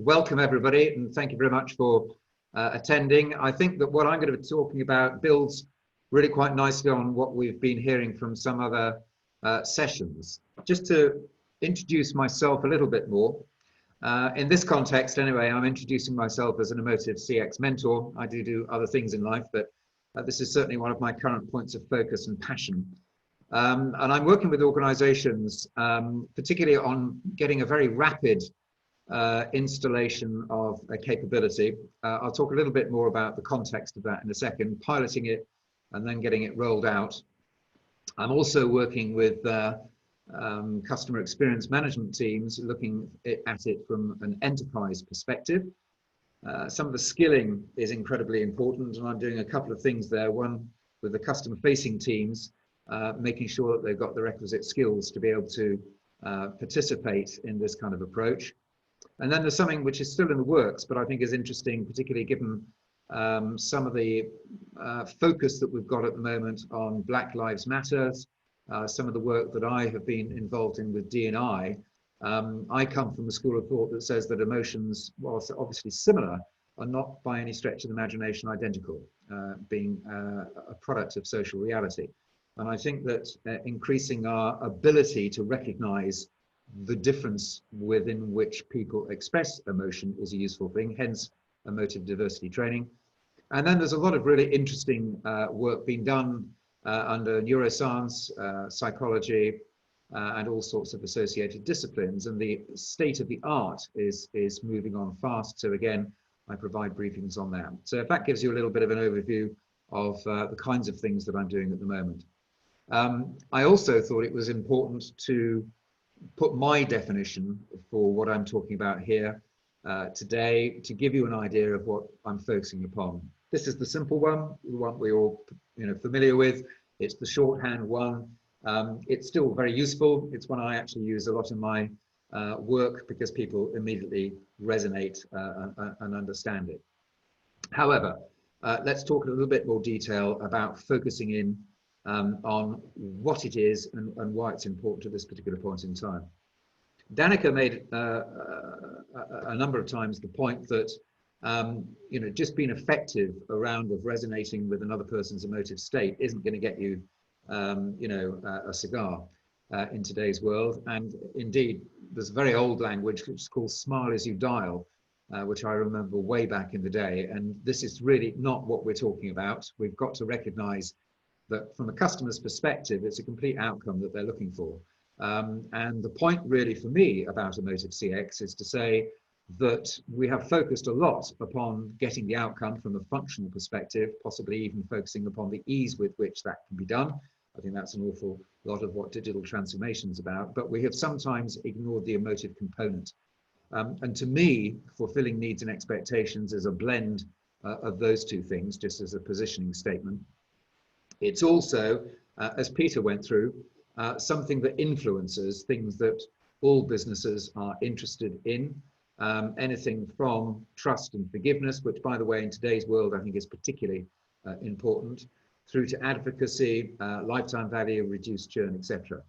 welcome everybody, and thank you very much for attending. I think that what I'm going to be talking about builds really quite nicely on what we've been hearing from some other sessions. Just to introduce myself a little bit more, in this context anyway, I'm introducing myself as an Emotive CX mentor. I do other things in life, but this is certainly one of my current points of focus and passion. And I'm working with organizations, particularly on getting a very rapid installation of a capability. I'll talk a little bit more about the context of that in a second, piloting it and then getting it rolled out. I'm also working with customer experience management teams, looking at it from an enterprise perspective. Some of the skilling is incredibly important, and I'm doing a couple of things there. One with the customer facing teams, making sure that they've got the requisite skills to be able to participate in this kind of approach. And then there's something which is still in the works, but I think is interesting, particularly given some of the focus that we've got at the moment on Black Lives Matter, some of the work that I have been involved in with D&I. I come from a school of thought that says that emotions, whilst obviously similar, are not by any stretch of the imagination identical, being a product of social reality. And I think that increasing our ability to recognize the difference within which people express emotion is a useful thing, hence emotive diversity training. And then there's a lot of really interesting work being done under neuroscience, psychology, and all sorts of associated disciplines. And the state of the art is moving on fast. So again, I provide briefings on that. So if that gives you a little bit of an overview of the kinds of things that I'm doing at the moment. I also thought it was important to put my definition for what I'm talking about here today to give you an idea of what I'm focusing upon. This is the simple one, the one we're all familiar with. It's the shorthand one. It's still very useful. It's one I actually use a lot in my work because people immediately resonate and understand it. However, let's talk in a little bit more detail about focusing in on what it is and why it's important at this particular point in time. Danica made a number of times the point that just being effective around of resonating with another person's emotive state isn't going to get you a cigar in today's world. And indeed, there's a very old language which is called smile as you dial, which I remember way back in the day. And this is really not what we're talking about. We've got to recognize that from a customer's perspective, it's a complete outcome that they're looking for. And the point really for me about Emotive CX is to say that we have focused a lot upon getting the outcome from a functional perspective, possibly even focusing upon the ease with which that can be done. I think that's an awful lot of what digital transformation is about, but we have sometimes ignored the emotive component. And to me, fulfilling needs and expectations is a blend of those two things, just as a positioning statement. It's also, as Peter went through, something that influences things that all businesses are interested in, anything from trust and forgiveness, which by the way, in today's world, I think is particularly important, through to advocacy, lifetime value, reduced churn, etc.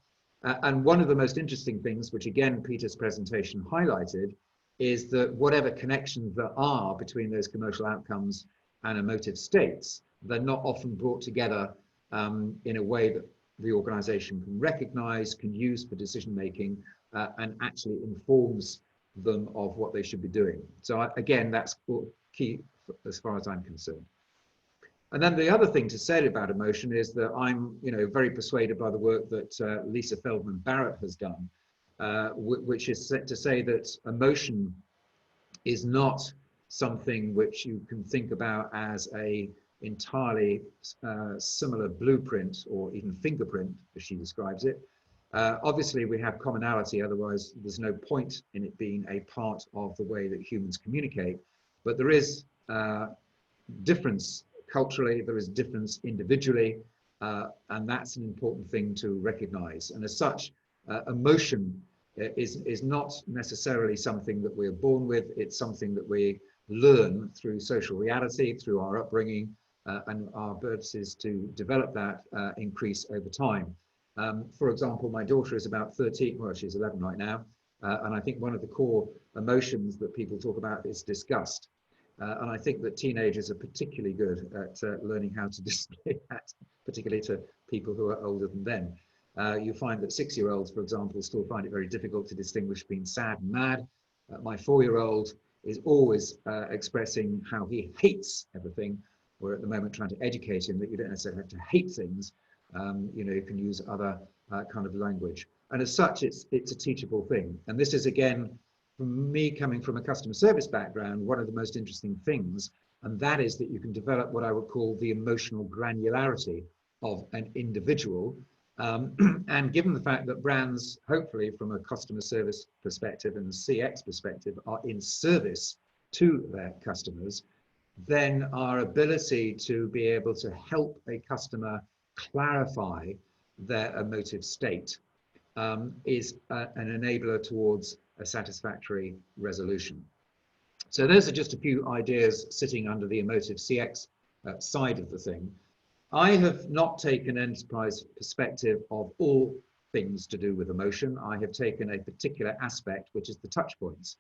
And one of the most interesting things, which again, Peter's presentation highlighted, is that whatever connections there are between those commercial outcomes and emotive states, they're not often brought together in a way that the organization can recognize, can use for decision making, and actually informs them of what they should be doing. So again, that's key as far as I'm concerned. And then the other thing to say about emotion is that I'm very persuaded by the work that Lisa Feldman Barrett has done, which is to say that emotion is not something which you can think about as a entirely similar blueprint or even fingerprint, as she describes it. Obviously, we have commonality, otherwise there's no point in it being a part of the way that humans communicate. But there is difference culturally, there is difference individually, and that's an important thing to recognize. And as such, emotion is not necessarily something that we're born with, it's something that we learn through social reality, through our upbringing, and our abilities to develop that increase over time. For example, my daughter is about 13, well, she's 11 right now, And I think one of the core emotions that people talk about is disgust. And I think that teenagers are particularly good at learning how to display that, particularly to people who are older than them. You find that 6-year-olds, for example, still find it very difficult to distinguish between sad and mad. My 4-year-old is always expressing how he hates everything. We're at the moment trying to educate him that you don't necessarily have to hate things. You can use other kind of language. And as such, it's a teachable thing. And this is, again, from me coming from a customer service background, one of the most interesting things, and that is that you can develop what I would call the emotional granularity of an individual. And given the fact that brands, hopefully from a customer service perspective and CX perspective, are in service to their customers, then our ability to be able to help a customer clarify their emotive state is an enabler towards a satisfactory resolution. So those are just a few ideas sitting under the emotive CX side of the thing. I have not taken an enterprise perspective of all things to do with emotion. I have taken a particular aspect, which is the touch points,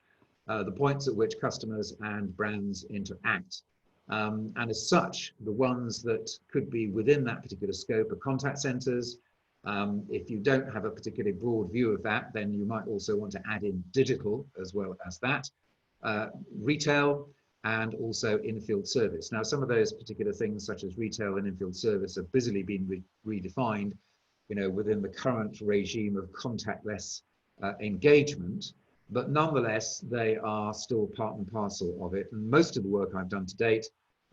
the points at which customers and brands interact. And as such, the ones that could be within that particular scope are contact centers. If you don't have a particularly broad view of that, then you might also want to add in digital as well as that, retail, and also in-field service. Now, some of those particular things, such as retail and in-field service, have busily been redefined, within the current regime of contactless engagement. But nonetheless, they are still part and parcel of it. And most of the work I've done to date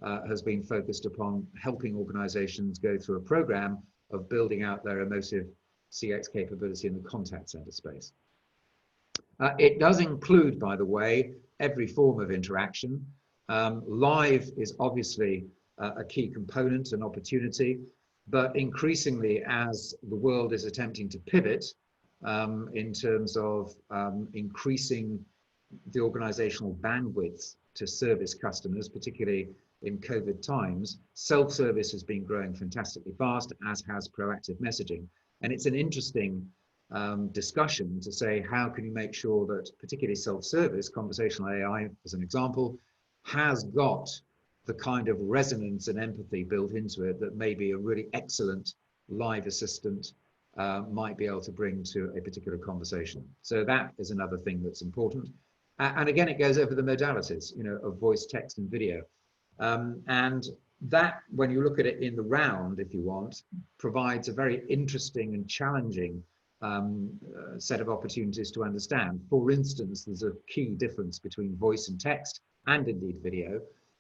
has been focused upon helping organizations go through a program of building out their emotive CX capability in the contact center space. It does include, by the way, every form of interaction. Live is obviously a key component and opportunity, but increasingly as the world is attempting to pivot in terms of increasing the organizational bandwidth to service customers, particularly in COVID times, self-service has been growing fantastically fast, as has proactive messaging. And it's an interesting discussion to say, how can you make sure that particularly self-service, conversational AI as an example, has got the kind of resonance and empathy built into it that maybe a really excellent live assistant might be able to bring to a particular conversation. So that is another thing that's important. And again, it goes over the modalities, of voice, text, and video. And that, when you look at it in the round, if you want, provides a very interesting and challenging set of opportunities to understand. For instance, there's a key difference between voice and text, and indeed video,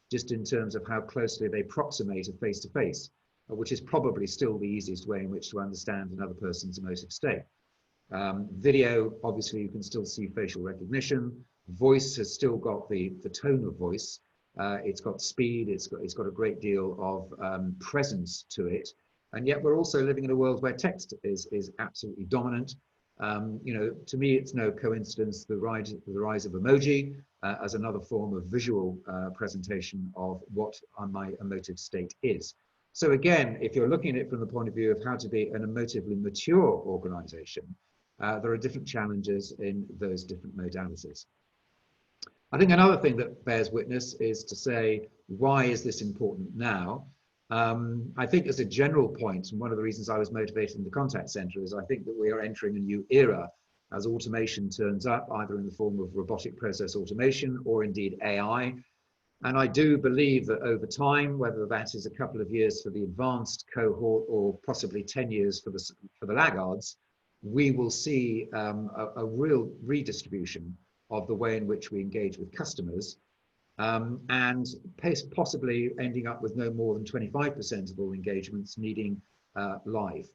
just in terms of how closely they approximate a face-to-face, which is probably still the easiest way in which to understand another person's emotive state. Video, obviously, you can still see facial recognition. Voice has still got the tone of voice. It's got speed. It's got a great deal of presence to it. And yet we're also living in a world where text is absolutely dominant. To me, it's no coincidence the rise of emoji as another form of visual presentation of what my emotive state is. So again, if you're looking at it from the point of view of how to be an emotively mature organization, there are different challenges in those different modalities. I think another thing that bears witness is to say, why is this important now? I think as a general point, and one of the reasons I was motivated in the contact center is I think that we are entering a new era as automation turns up, either in the form of robotic process automation or indeed AI. And I do believe that over time, whether that is a couple of years for the advanced cohort or possibly 10 years for the laggards, we will see a real redistribution of the way in which we engage with customers, and possibly ending up with no more than 25% of all engagements needing live.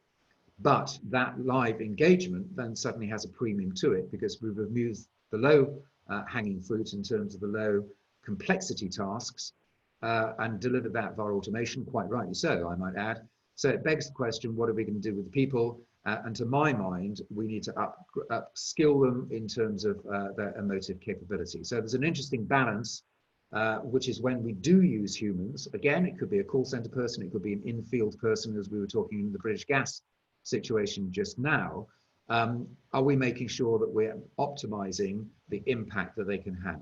But that live engagement then suddenly has a premium to it because we've removed the low hanging fruit in terms of the low complexity tasks and delivered that via automation, quite rightly so, I might add. So it begs the question, what are we going to do with the people? And to my mind, we need to upskill them in terms of their emotive capability. So there's an interesting balance, which is when we do use humans. Again, it could be a call center person, it could be an in-field person, as we were talking in the British Gas situation just now. Are we making sure that we're optimizing the impact that they can have?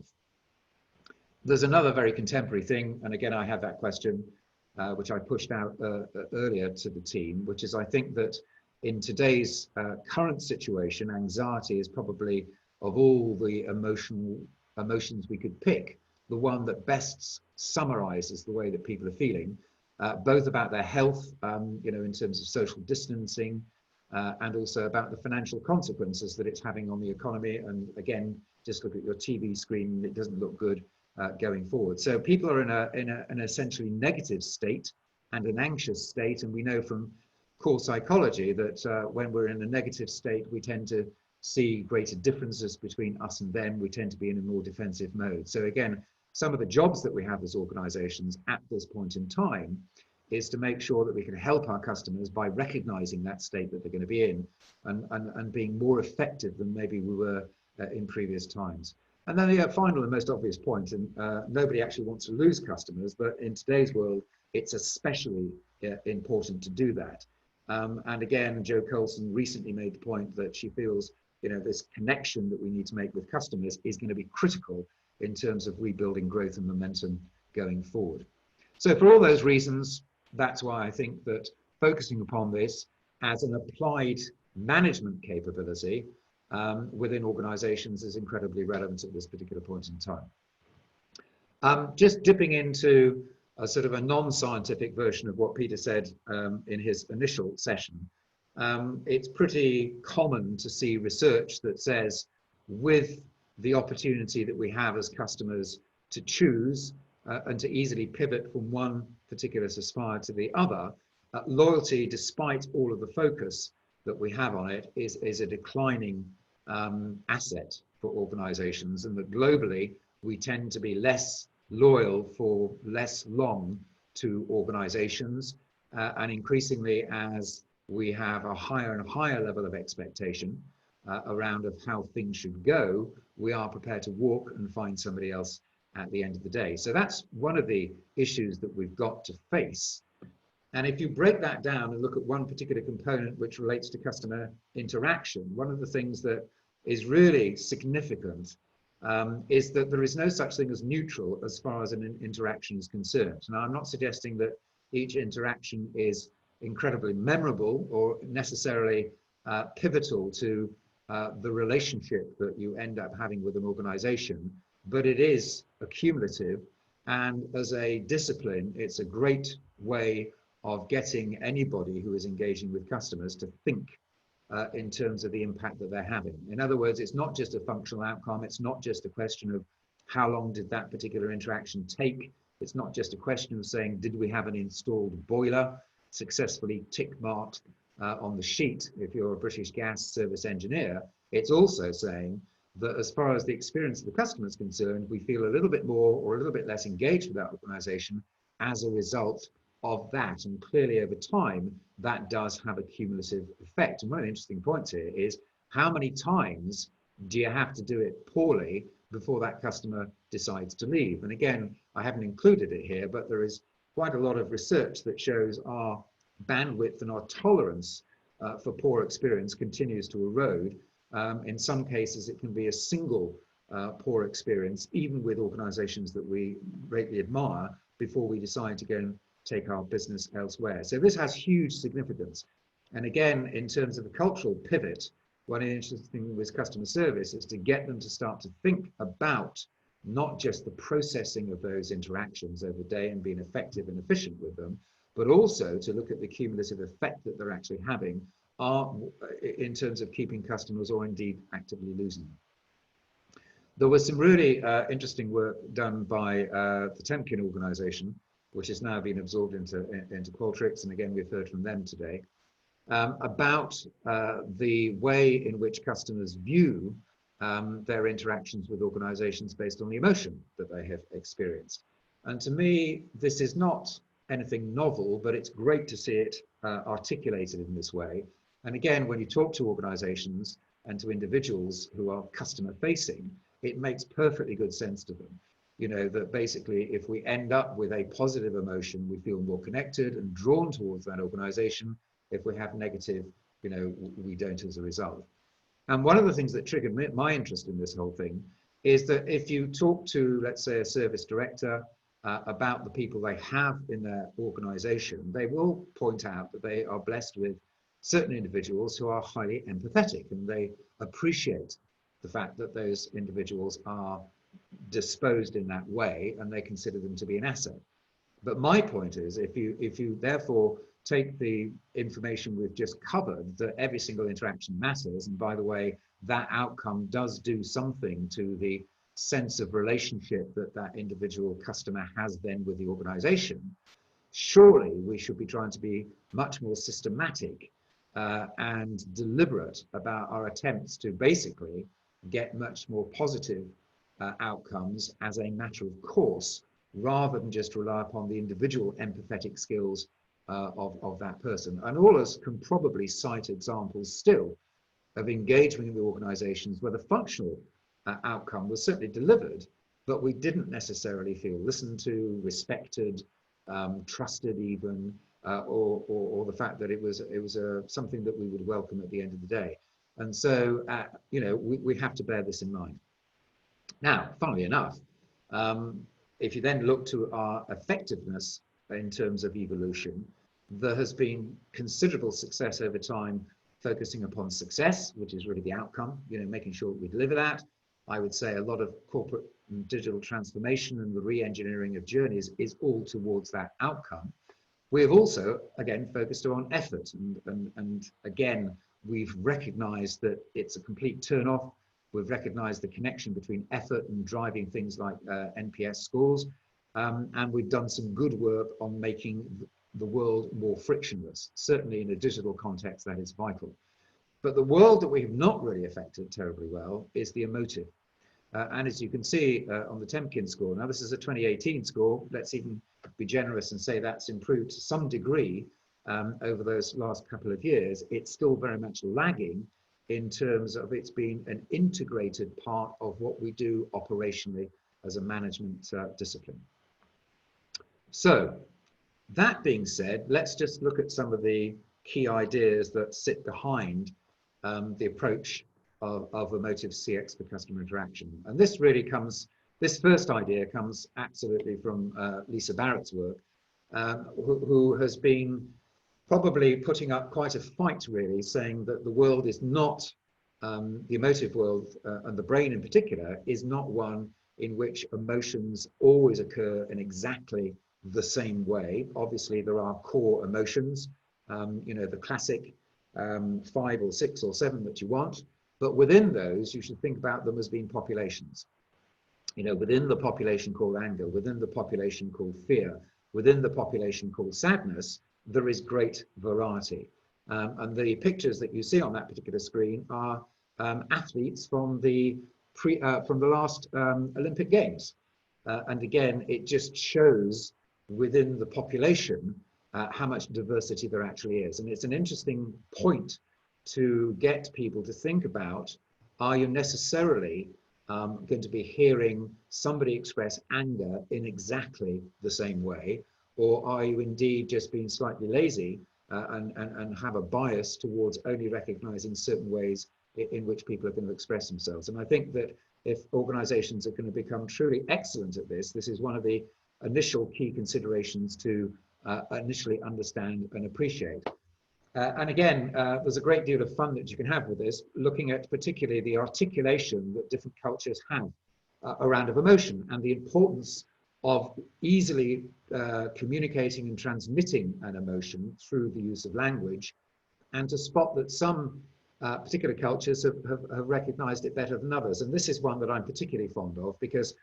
There's another very contemporary thing, and again, I had that question, which I pushed out earlier to the team, which is I think that in today's current situation, anxiety is probably, of all the emotions we could pick, the one that best summarizes the way that people are feeling, both about their health, in terms of social distancing, and also about the financial consequences that it's having on the economy. And again, just look at your TV screen, it doesn't look good going forward. So people are in an essentially negative state and an anxious state. And we know from core psychology that when we're in a negative state, we tend to see greater differences between us and them. We tend to be in a more defensive mode. So again, some of the jobs that we have as organizations at this point in time is to make sure that we can help our customers by recognizing that state that they're going to be in and being more effective than maybe we were in previous times. And then the final and most obvious point, and nobody actually wants to lose customers, but in today's world, it's especially important to do that. And again, Jo Colson recently made the point that she feels, this connection that we need to make with customers is going to be critical in terms of rebuilding growth and momentum going forward. So for all those reasons, that's why I think that focusing upon this as an applied management capability within organizations is incredibly relevant at this particular point in time. Just dipping into a sort of a non-scientific version of what Peter said in his initial session, it's pretty common to see research that says with the opportunity that we have as customers to choose and to easily pivot from one particular supplier to the other, loyalty, despite all of the focus that we have on it, is a declining asset for organizations, and that globally we tend to be less loyal for less long to organizations, and increasingly as we have a higher and higher level of expectation around of how things should go, we are prepared to walk and find somebody else at the end of the day. So that's one of the issues that we've got to face. And if you break that down and look at one particular component which relates to customer interaction, one of the things that is really significant is that there is no such thing as neutral as far as an interaction is concerned. Now, I'm not suggesting that each interaction is incredibly memorable or necessarily pivotal to the relationship that you end up having with an organization, but it is accumulative. And as a discipline, it's a great way of getting anybody who is engaging with customers to think in terms of the impact that they're having. In other words, it's not just a functional outcome. It's not just a question of how long did that particular interaction take. It's not just a question of saying, did we have an installed boiler successfully tick marked on the sheet if you're a British Gas service engineer. It's also saying that as far as the experience of the customer is concerned, we feel a little bit more or a little bit less engaged with that organization as a result of that. And clearly over time, that does have a cumulative effect. And one of the interesting points here is how many times do you have to do it poorly before that customer decides to leave? And again, I haven't included it here, but there is quite a lot of research that shows our bandwidth and our tolerance for poor experience continues to erode. In some cases, it can be a single poor experience, even with organizations that we greatly admire, before we decide to go and take our business elsewhere. So this has huge significance. And again, in terms of a cultural pivot, one interesting thing with customer service is to get them to start to think about not just the processing of those interactions over the day and being effective and efficient with them, but also to look at the cumulative effect that they're actually having in terms of keeping customers or indeed actively losing them. There was some really interesting work done by the Temkin organization, which has now been absorbed into Qualtrics, and again, we've heard from them today, about the way in which customers view their interactions with organizations based on the emotion that they have experienced. And to me, this is not anything novel, but it's great to see it articulated in this way. And again, when you talk to organizations and to individuals who are customer facing, it makes perfectly good sense to them. You know, that basically if we end up with a positive emotion, we feel more connected and drawn towards that organization. If we have negative, you know, we don't as a result. And one of the things that triggered my interest in this whole thing is that if you talk to, let's say, a service director about the people they have in their organization, they will point out that they are blessed with certain individuals who are highly empathetic, and they appreciate the fact that those individuals are disposed in that way, and they consider them to be an asset. But my point is, if you therefore take the information we've just covered, that every single interaction matters, and by the way, that outcome does do something to the sense of relationship that that individual customer has then with the organization, surely we should be trying to be much more systematic and deliberate about our attempts to basically get much more positive outcomes as a matter of course, rather than just rely upon the individual empathetic skills of that person. And all of us can probably cite examples still of engagement in the organizations where the functional outcome was certainly delivered, but we didn't necessarily feel listened to, respected, trusted even, or the fact that it was something that we would welcome at the end of the day. And so, we have to bear this in mind. Now, funnily enough, if you then look to our effectiveness in terms of evolution, there has been considerable success over time focusing upon success, which is really the outcome, making sure we deliver that. I would say a lot of corporate and digital transformation and the re-engineering of journeys is all towards that outcome. We have also, again, focused on effort. And again, we've recognized that it's a complete turn-off. We've recognized the connection between effort and driving things like NPS scores. And we've done some good work on making the world more frictionless. Certainly in a digital context, that is vital. But the world that we have not really affected terribly well is the emotive. And as you can see on the Temkin score, now this is a 2018 score, let's even be generous and say that's improved to some degree over those last couple of years. It's still very much lagging in terms of it's being an integrated part of what we do operationally as a management discipline. So that being said, let's just look at some of the key ideas that sit behind the approach of Emotive CX for customer interaction. And this first idea comes absolutely from Lisa Barrett's work, who has been probably putting up quite a fight, really, saying that the world is not, the emotive world, and the brain in particular, is not one in which emotions always occur in exactly the same way. Obviously, there are core emotions, the classic 5 or 6 or 7 that you want, but within those, you should think about them as being populations. Within the population called anger, within the population called fear, within the population called sadness, there is great variety. And the pictures that you see on that particular screen are athletes from the last Olympic Games. And again, it just shows within the population how much diversity there actually is. And it's an interesting point to get people to think about, are you necessarily going to be hearing somebody express anger in exactly the same way? Or are you indeed just being slightly lazy and have a bias towards only recognizing certain ways in which people are going to express themselves? And I think that if organizations are going to become truly excellent at this, this is one of the initial key considerations to initially understand and appreciate. And again, there's a great deal of fun that you can have with this, looking at particularly the articulation that different cultures have around of emotion and the importance of easily communicating and transmitting an emotion through the use of language, and to spot that some particular cultures have recognized it better than others. And this is one that I'm particularly fond of because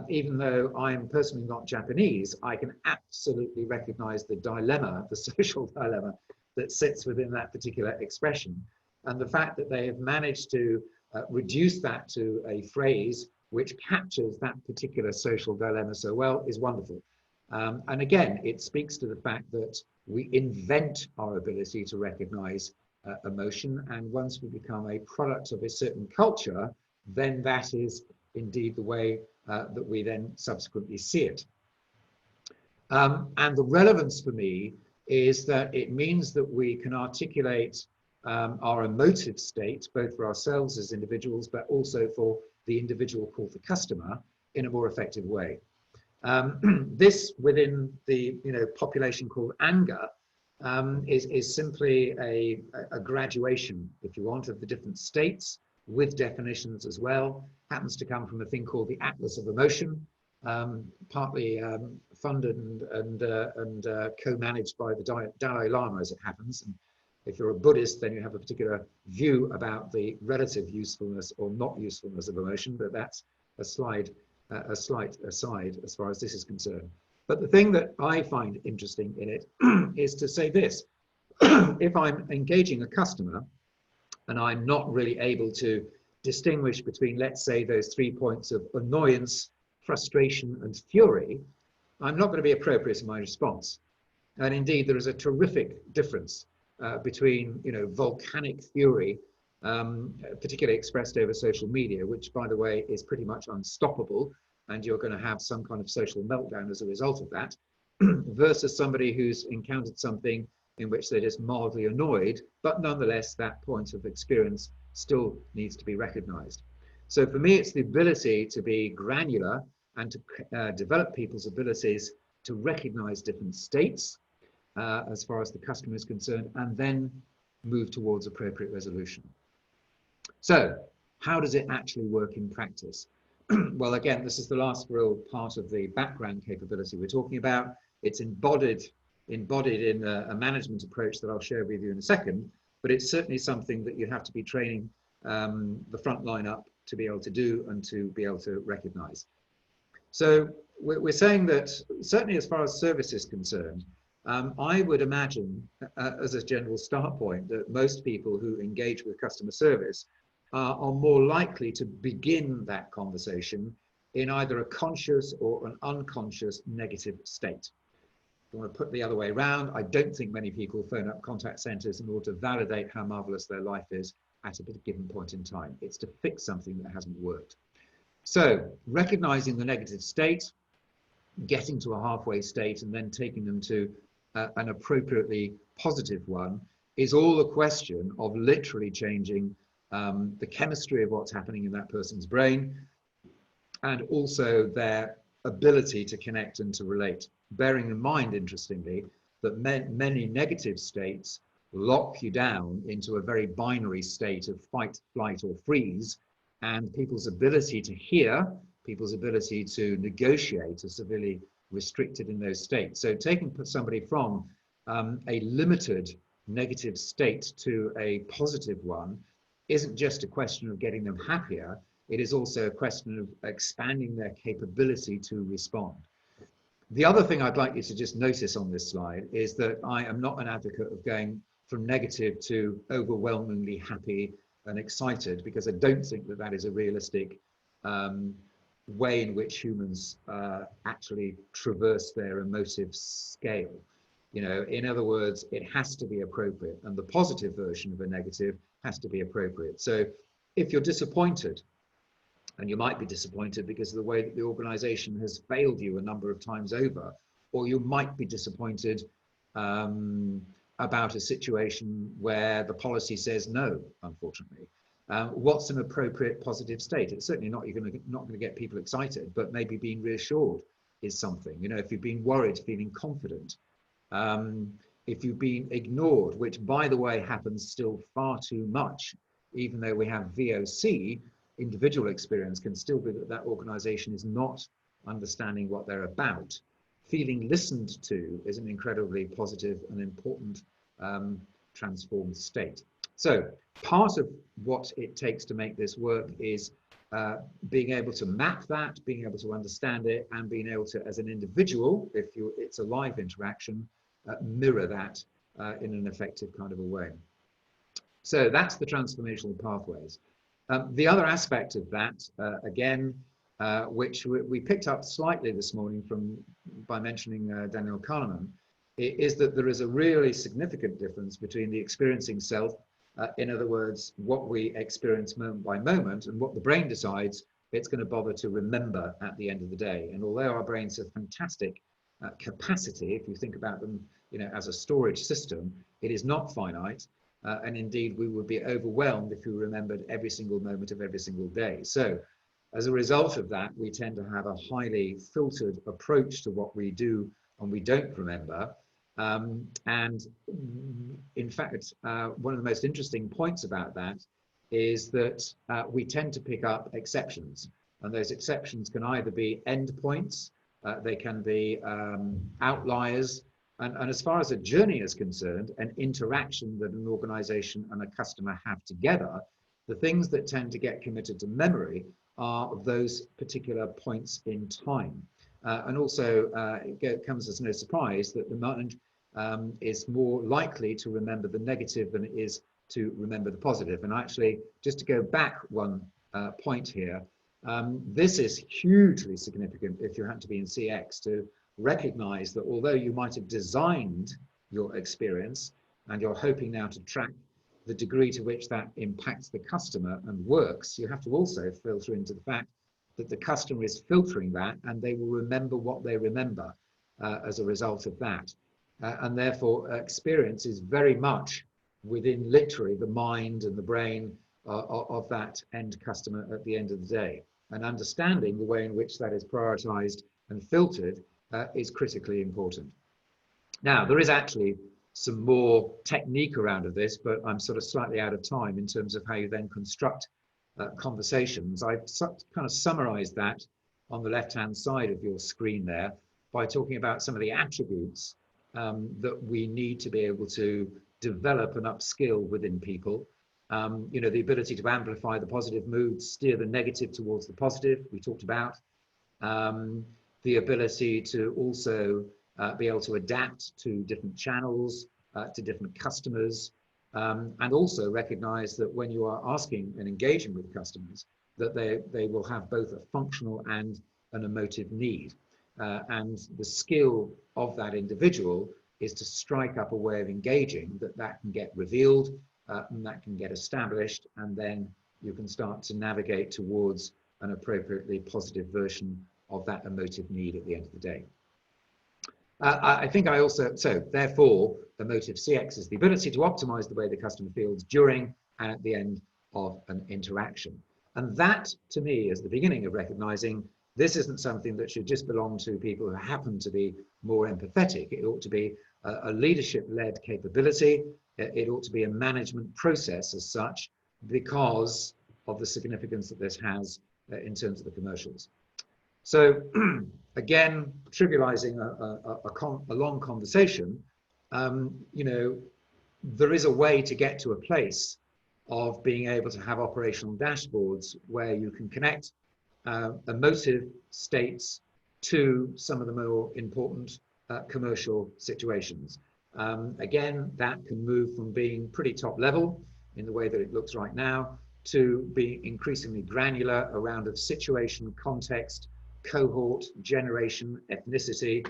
even though I'm personally not Japanese, I can absolutely recognize the dilemma, the social dilemma that sits within that particular expression. And the fact that they have managed to reduce that to a phrase which captures that particular social dilemma so well is wonderful. And again, it speaks to the fact that we invent our ability to recognize emotion. And once we become a product of a certain culture, then that is indeed the way that we then subsequently see it. And the relevance for me is that it means that we can articulate our emotive state, both for ourselves as individuals, but also for the individual called the customer in a more effective way. This within the population called anger is simply a graduation, if you want, of the different states with definitions as well. Happens to come from a thing called the Atlas of Emotion, partly funded and co-managed by the Dalai Lama, as it happens. And if you're a Buddhist, then you have a particular view about the relative usefulness or not usefulness of emotion, but that's a slight aside as far as this is concerned. But the thing that I find interesting in it is to say this: if I'm engaging a customer and I'm not really able to distinguish between, let's say, those 3 points of annoyance, frustration, and fury, I'm not going to be appropriate in my response. And indeed, there is a terrific difference between, volcanic fury, particularly expressed over social media, which, by the way, is pretty much unstoppable, and you're going to have some kind of social meltdown as a result of that, versus somebody who's encountered something in which they're just mildly annoyed, but nonetheless, that point of experience still needs to be recognized. So for me, it's the ability to be granular and to develop people's abilities to recognize different states as far as the customer is concerned, and then move towards appropriate resolution. So how does it actually work in practice? Well, again, this is the last real part of the background capability we're talking about. It's embodied in a management approach that I'll share with you in a second, but it's certainly something that you have to be training the front line up to be able to do and to be able to recognize. So we're saying that certainly as far as service is concerned, I would imagine as a general start point that most people who engage with customer service are more likely to begin that conversation in either a conscious or an unconscious negative state. If you want to put the other way around, I don't think many people phone up contact centers in order to validate how marvelous their life is at a given point in time. It's to fix something that hasn't worked. So recognizing the negative state, getting to a halfway state, and then taking them to an appropriately positive one is all a question of literally changing the chemistry of what's happening in that person's brain, and also their ability to connect and to relate. Bearing in mind, interestingly, that many negative states lock you down into a very binary state of fight, flight, or freeze, and people's ability to hear, people's ability to negotiate are severely restricted in those states. So taking somebody from a limited negative state to a positive one isn't just a question of getting them happier, it is also a question of expanding their capability to respond. The other thing I'd like you to just notice on this slide is that I am not an advocate of going from negative to overwhelmingly happy and excited, because I don't think that that is a realistic way in which humans actually traverse their emotive scale. In other words, it has to be appropriate, and the positive version of a negative has to be appropriate. So if you're disappointed, and you might be disappointed because of the way that the organization has failed you a number of times over, or you might be disappointed about a situation where the policy says no, unfortunately. What's an appropriate positive state? It's certainly not, you're not going to get people excited, but maybe being reassured is something. If you've been worried, feeling confident. If you've been ignored, which by the way happens still far too much, even though we have VOC, individual experience can still be that organization is not understanding what they're about. Feeling listened to is an incredibly positive and important transformed state. So part of what it takes to make this work is being able to map that, being able to understand it, and being able to, as an individual, if it's a live interaction, mirror that in an effective kind of a way. So that's the transformational pathways. The other aspect of that, again, which we picked up slightly this morning by mentioning Daniel Kahneman, is that there is a really significant difference between the experiencing self, in other words, what we experience moment by moment, and what the brain decides it's going to bother to remember at the end of the day. And although our brains have fantastic capacity, if you think about them, as a storage system, it is not finite. And indeed, we would be overwhelmed if we remembered every single moment of every single day. So as a result of that, we tend to have a highly filtered approach to what we do and we don't remember. And in fact, one of the most interesting points about that is that we tend to pick up exceptions. And those exceptions can either be endpoints, they can be outliers. And as far as a journey is concerned, an interaction that an organization and a customer have together, the things that tend to get committed to memory are those particular points in time. And also, it comes as no surprise that the mind is more likely to remember the negative than it is to remember the positive. And actually, just to go back one point here, this is hugely significant if you happen to be in CX to recognize that although you might have designed your experience and you're hoping now to track the degree to which that impacts the customer and works, you have to also filter into the fact that the customer is filtering that and they will remember what they remember as a result of that. And therefore, experience is very much within literally the mind and the brain of that end customer at the end of the day. And understanding the way in which that is prioritized and filtered is critically important. Now, there is actually some more technique around this, but I'm sort of slightly out of time in terms of how you then construct conversations. I've kind of summarized that on the left-hand side of your screen there by talking about some of the attributes that we need to be able to develop and upskill within people. You know, the ability to amplify the positive moods, steer the negative towards the positive, we talked about. The ability to also be able to adapt to different channels, to different customers, and also recognize that when you are asking and engaging with customers, that they will have both a functional and an emotive need. And the skill of that individual is to strike up a way of engaging that can get revealed and that can get established, and then you can start to navigate towards an appropriately positive version of that emotive need at the end of the day. I think I also, so therefore, Emotive CX is the ability to optimize the way the customer feels during and at the end of an interaction. And that, to me, is the beginning of recognizing this isn't something that should just belong to people who happen to be more empathetic. It ought to be a leadership-led capability. It ought to be a management process as such, because of the significance that this has in terms of the commercials. So again, trivializing a long conversation, you know, there is a way to get to a place of being able to have operational dashboards where you can connect emotive states to some of the more important commercial situations. Again, that can move from being pretty top level in the way that it looks right now to being increasingly granular around of situation, context, cohort, generation, ethnicity.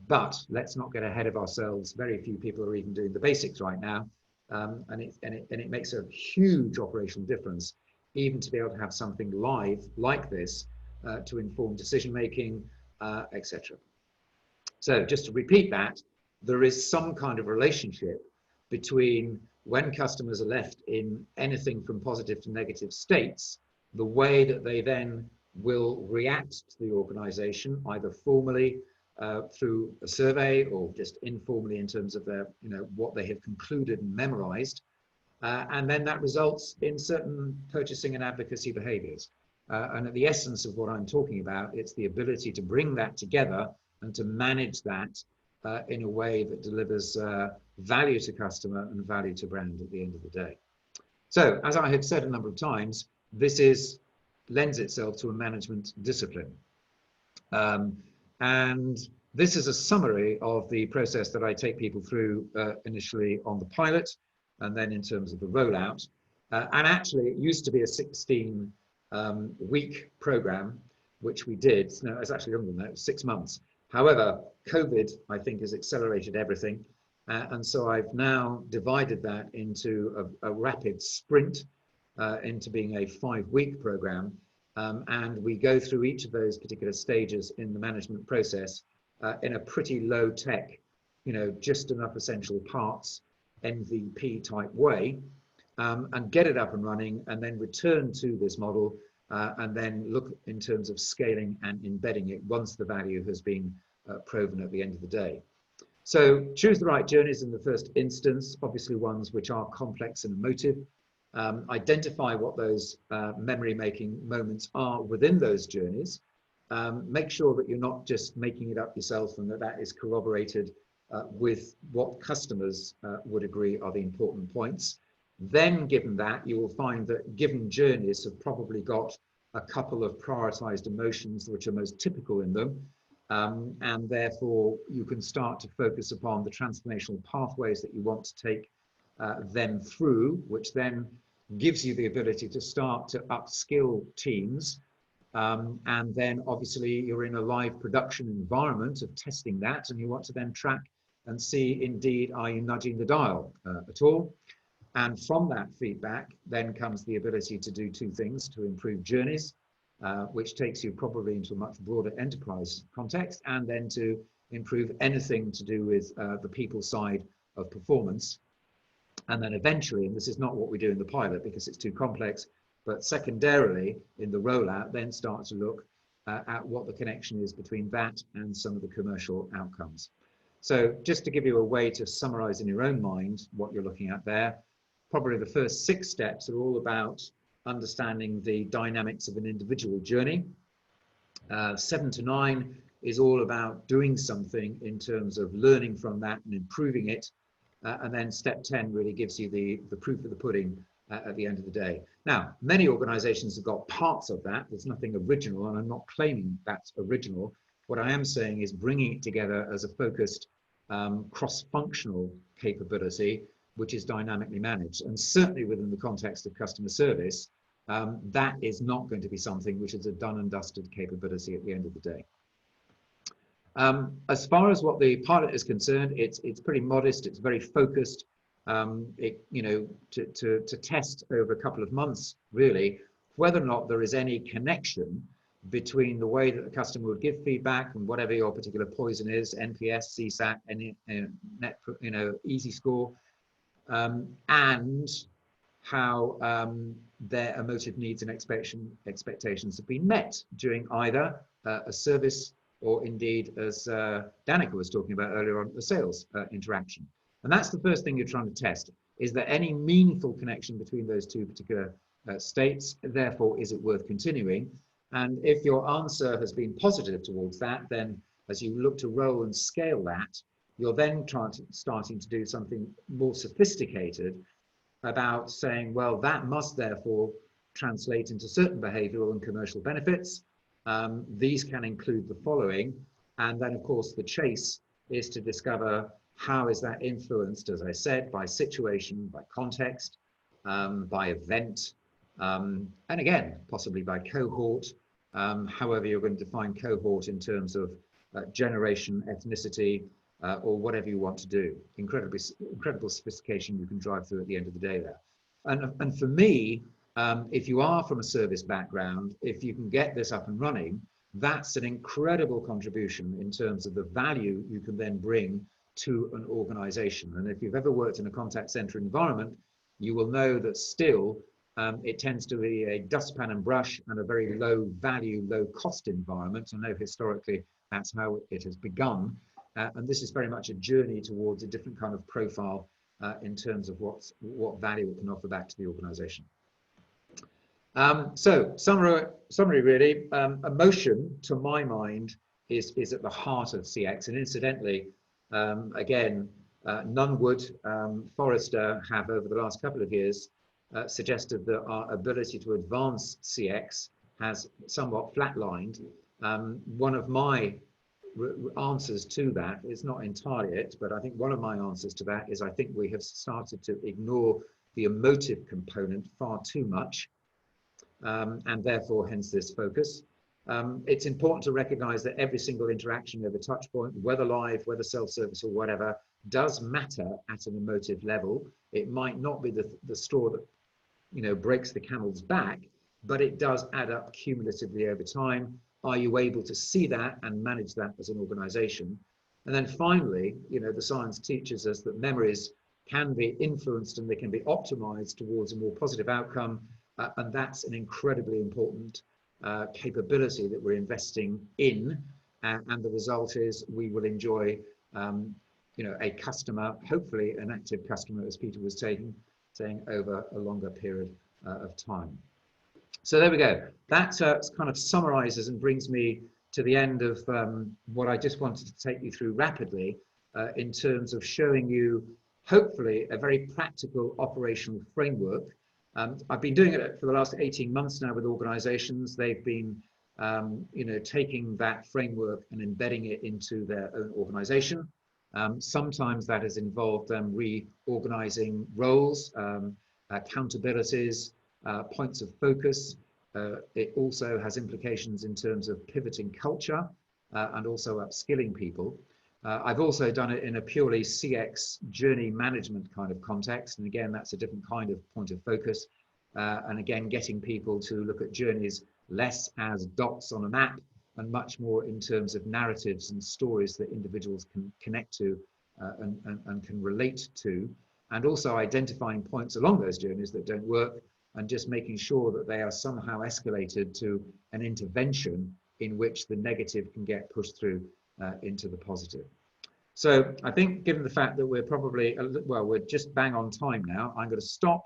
But let's not get ahead of ourselves. Very few people are even doing the basics right now. And it makes a huge operational difference even to be able to have something live like this to inform decision making, etc. So just to repeat that, there is some kind of relationship between when customers are left in anything from positive to negative states, the way that they then will react to the organization, either formally through a survey or just informally in terms of their, you know, what they have concluded and memorized. And then that results in certain purchasing and advocacy behaviors. And at the essence of what I'm talking about, it's the ability to bring that together and to manage that in a way that delivers value to customer and value to brand at the end of the day. So, as I have said a number of times, this lends itself to a management discipline. And this is a summary of the process that I take people through initially on the pilot, and then in terms of the rollout. And actually, it used to be a 16-week program, which we did. No, it's actually longer than that, it was 6 months. However, COVID, I think, has accelerated everything. And so I've now divided that into a rapid sprint into being a 5-week program. And we go through each of those particular stages in the management process in a pretty low tech, you know, just enough essential parts MVP type way, and get it up and running, and then return to this model, and then look in terms of scaling and embedding it once the value has been proven at the end of the day. So choose the right journeys in the first instance, obviously ones which are complex and emotive. Identify what those memory-making moments are within those journeys. Make sure that you're not just making it up yourself, and that that is corroborated with what customers would agree are the important points. Then, given that, you will find that given journeys have probably got a couple of prioritized emotions which are most typical in them, and therefore you can start to focus upon the transformational pathways that you want to take them through, which then gives you the ability to start to upskill teams. And then obviously you're in a live production environment of testing that, and you want to then track and see indeed, are you nudging the dial at all? And from that feedback then comes the ability to do two things: to improve journeys, which takes you probably into a much broader enterprise context, and then to improve anything to do with the people side of performance. And then eventually, and this is not what we do in the pilot because it's too complex, but secondarily in the rollout, then start to look at what the connection is between that and some of the commercial outcomes. So just to give you a way to summarize in your own mind what you're looking at there, probably the first 6 steps are all about understanding the dynamics of an individual journey. 7 to 9 is all about doing something in terms of learning from that and improving it. And then step 10 really gives you the proof of the pudding at the end of the day. Now, many organizations have got parts of that. There's nothing original, and I'm not claiming that's original. What I am saying is bringing it together as a focused cross-functional capability, which is dynamically managed. And certainly within the context of customer service, that is not going to be something which is a done and dusted capability at the end of the day. As far as what the pilot is concerned, it's pretty modest. It's very focused. To test over a couple of months, really, whether or not there is any connection between the way that the customer would give feedback and whatever your particular poison is, NPS, CSAT, any net, easy score, and how their emotive needs and expectations have been met during either a service or indeed, as Danica was talking about earlier on, the sales interaction. And that's the first thing you're trying to test. Is there any meaningful connection between those two particular states? Therefore, is it worth continuing? And if your answer has been positive towards that, then as you look to roll and scale that, you're then starting to do something more sophisticated about saying, well, that must therefore translate into certain behavioral and commercial benefits. These can include the following. And then, of course, the chase is to discover how is that influenced, as I said, by situation, by context, by event, and again, possibly by cohort, however you're going to define cohort in terms of generation, ethnicity, or whatever you want to do. Incredible sophistication you can drive through at the end of the day there. And for me, if you are from a service background, if you can get this up and running, that's an incredible contribution in terms of the value you can then bring to an organization. And if you've ever worked in a contact center environment, you will know that still it tends to be a dustpan and brush and a very low value, low cost environment. I know historically that's how it has begun. And this is very much a journey towards a different kind of profile in terms of what value it can offer back to the organization. So summary really, emotion to my mind is at the heart of CX. And incidentally, again, Nunwood, Forrester have over the last couple of years suggested that our ability to advance CX has somewhat flatlined. One of my answers to that is not entirely it, but I think one of my answers to that is I think we have started to ignore the emotive component far too much, and therefore hence this focus. It's important to recognize that every single interaction over touch point, whether live, whether self-service or whatever, does matter at an emotive level. It might not be the straw that breaks the camel's back, but it does add up cumulatively over time. Are you able to see that and manage that as an organization? And then finally, the science teaches us that memories can be influenced and they can be optimized towards a more positive outcome. And that's an incredibly important capability that we're investing in. And the result is we will enjoy a customer, hopefully an active customer, as Peter was saying over a longer period of time. So there we go. That kind of summarizes and brings me to the end of what I just wanted to take you through rapidly in terms of showing you, hopefully, a very practical operational framework. I've been doing it for the last 18 months now with organizations. They've been taking that framework and embedding it into their own organization. Sometimes that has involved them reorganizing roles, accountabilities, points of focus. It also has implications in terms of pivoting culture and also upskilling people. I've also done it in a purely CX journey management kind of context. And again, that's a different kind of point of focus. And again, getting people to look at journeys less as dots on a map and much more in terms of narratives and stories that individuals can connect to and can relate to. And also identifying points along those journeys that don't work and just making sure that they are somehow escalated to an intervention in which the negative can get pushed through into the positive. So I think given the fact that we're probably, well, we're just bang on time now, I'm going to stop.